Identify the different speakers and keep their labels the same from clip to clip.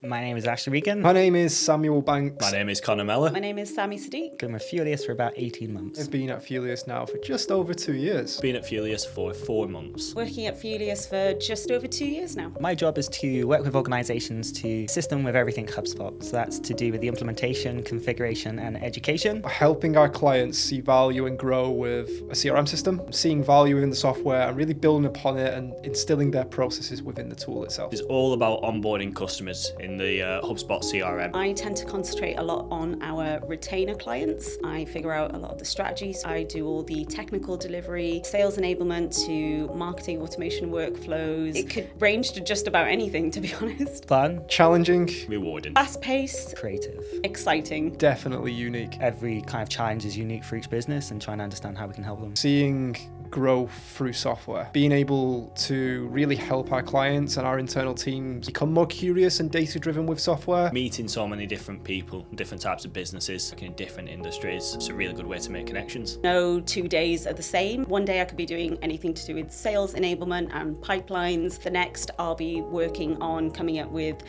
Speaker 1: My name is Ashley Regan.
Speaker 2: My name is Samuel Banks.
Speaker 3: My name is Connor Mellor.
Speaker 4: My name is Sammy Sadiq.
Speaker 1: Been with Fuelius for about 18 months.
Speaker 2: I've been at Fuelius now for just over 2 years.
Speaker 3: Been at Fuelius for 4 months.
Speaker 4: Working at Fuelius for just over 2 years now.
Speaker 1: My job is to work with organisations to assist them with everything HubSpot. So that's to do with the implementation, configuration and education.
Speaker 2: Helping our clients see value and grow with a CRM system, seeing value in the software and really building upon it and instilling their processes within the tool itself.
Speaker 3: It's all about onboarding customers in the HubSpot CRM.
Speaker 4: I tend to concentrate a lot on our retainer clients. I figure out a lot of the strategies. I do all the technical delivery, sales enablement to marketing automation workflows. It could range to just about anything, to be honest.
Speaker 1: Fun,
Speaker 2: Challenging,
Speaker 3: Rewarding.
Speaker 4: Fast-paced,
Speaker 1: creative.
Speaker 4: exciting.
Speaker 2: definitely unique.
Speaker 1: Every kind of challenge is unique for each business and trying to understand how we can help them.
Speaker 2: Seeing growth through software, being able to really help our clients and our internal teams become more curious and data-driven with software.
Speaker 3: Meeting so many different people, different types of businesses, in different industries. It's a really good way to make connections.
Speaker 4: No 2 days are the same. One day I could be doing anything to do with sales enablement and pipelines. The next I'll be working on coming up with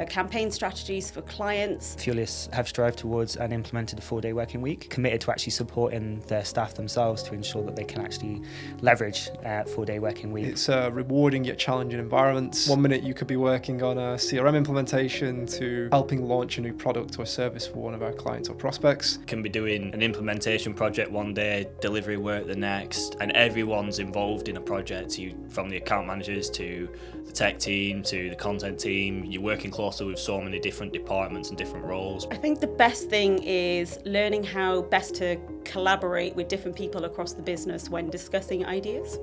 Speaker 4: campaign strategies for clients.
Speaker 1: Fuelius have strived towards and implemented a 4-day working week, committed to actually supporting their staff themselves to ensure that they can actually leverage a 4-day working week.
Speaker 2: It's a rewarding yet challenging environment. 1 minute you could be working on a CRM implementation to helping launch a new product or service for one of our clients or prospects.
Speaker 3: Can be doing an implementation project one day, delivery work the next, and everyone's involved in a project. From the account managers to the tech team to the content team, you're working closely with so many different departments and different roles.
Speaker 4: I think the best thing is learning how best to collaborate with different people across the business when discussing ideas.